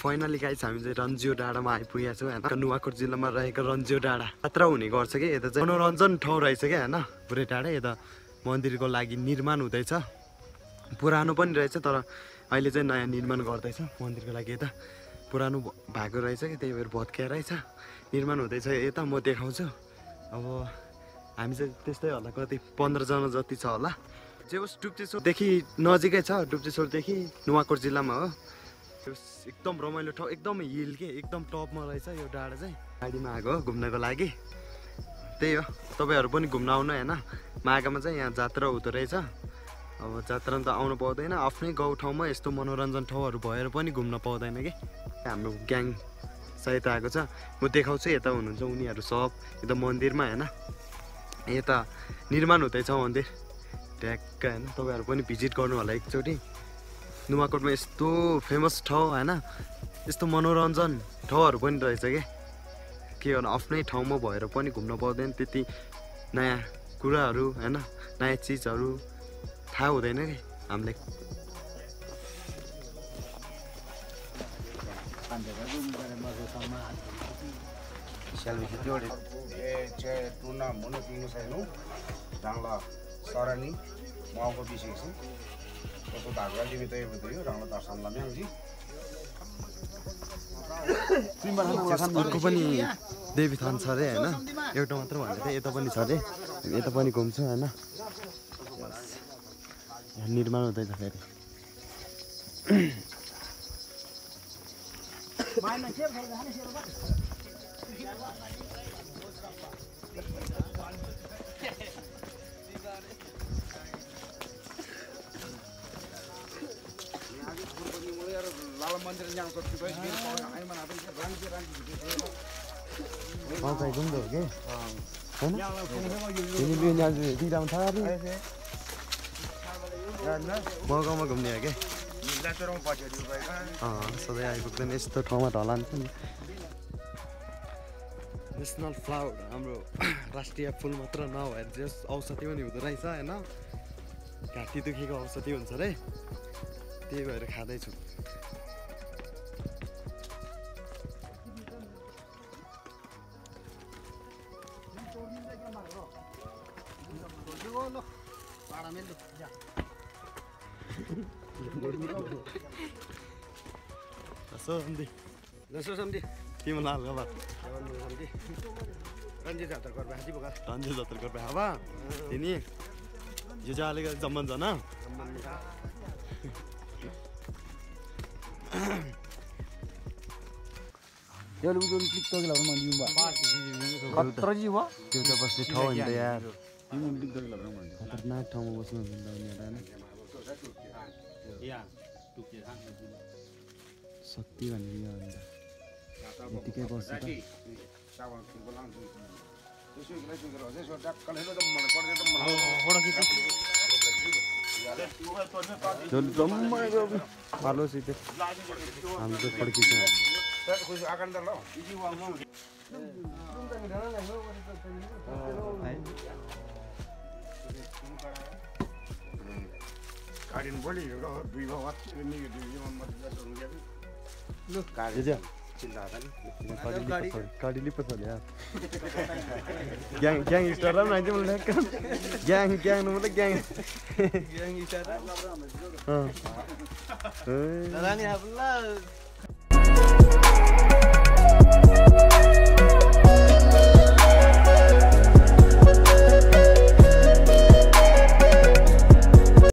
Finally guys हामी चाहिँ रन्जियो डाँडामा आइपुगेका छौँ होइन। नुवाकोट जिल्लामा रहेको रन्जियो डाँडा यात्रा हुने गर्छ कि यता चाहिँ मनोरञ्जन ठाउँ रहेछ क्या होइन। पुरै टाढा यता मन्दिरको लागि निर्माण हुँदैछ। पुरानो पनि रहेछ तर अहिले चाहिँ नयाँ निर्माण गर्दैछ मन्दिरको लागि। यता पुरानो भएको रहेछ कि त्यही भएर भत्किया रहेछ, निर्माण हुँदैछ। यता म देखाउँछु। अब हामी चाहिँ त्यस्तै होला, कति 15 जना जति छ होला। जे होस् डुब्चेश्वरदेखि नजिकै छ, डुब्चेश्वरदेखि नुवाकोट जिल्लामा हो। एकदम रमाइलो ठाउँ, एकदम हिल के एकदम टपमा रहेछ यो डाँडा चाहिँ। गाडीमा आएको हो घुम्नको लागि, त्यही हो। तपाईँहरू पनि घुम्न आउनु होइन। माघामा चाहिँ यहाँ जात्रा हुँदो रहेछ। अब जात्रामा त आउनु पाउँदैन, आफ्नै गाउँठाउँमा यस्तो मनोरञ्जन ठाउँहरू भएर पनि घुम्न पाउँदैन कि। हाम्रो ग्याङ सहित आएको छ, म देखाउँछु। यता हुनुहुन्छ उनीहरू सब, यता मन्दिरमा होइन। यता निर्माण हुँदैछ मन्दिर ट्याक्क होइन। तपाईँहरू पनि भिजिट गर्नु होला एकचोटि। नुवाकोटमा यस्तो फेमस ठाउँ होइन, यस्तो मनोरञ्जन ठाउँहरू पनि रहेछ के गर्नु। आफ्नै ठाउँमा भएर पनि घुम्न पाउँदैन, त्यति नयाँ कुराहरू होइन, नयाँ चिजहरू थाहा हुँदैन कि हामीलाई। अर्को पनि देवी थान छ अरे होइन। एउटा मात्र भनेको थिएँ, यता पनि छ अरे, यता पनि घुम्छु होइन। यहाँ निर्माण हुँदैछ फेरि। मगाउमा घुम्ने हो क्या। सधैँ आइपुग्दैन यस्तो ठाउँमा ढलान्छ नि। नेसनल फ्लावर हाम्रो राष्ट्रिय फुल मात्र नभएर जस औषधि पनि हुँदो रहेछ होइन। घाँटी दुखेको औषधि हुन्छ अरे, त्यही भएर खाँदैछु। तिमीलाई हल्का बात रन्जित जात्रा गर्दा हवा तिनी यो चाहिँ अलिकति जम्मन छ न। त्यो त बस्ने ठाउँ होइन यार, खतरनाक ठाउँमा बस्नु शक्ति भनेर यो अन्त यतिकै बस्छ त। पालो सिधै हामी चाहिँ फर्किन्छ। ग्याङस्टर राम्रो ग्याङ मतलब ग्याङ ग्याङ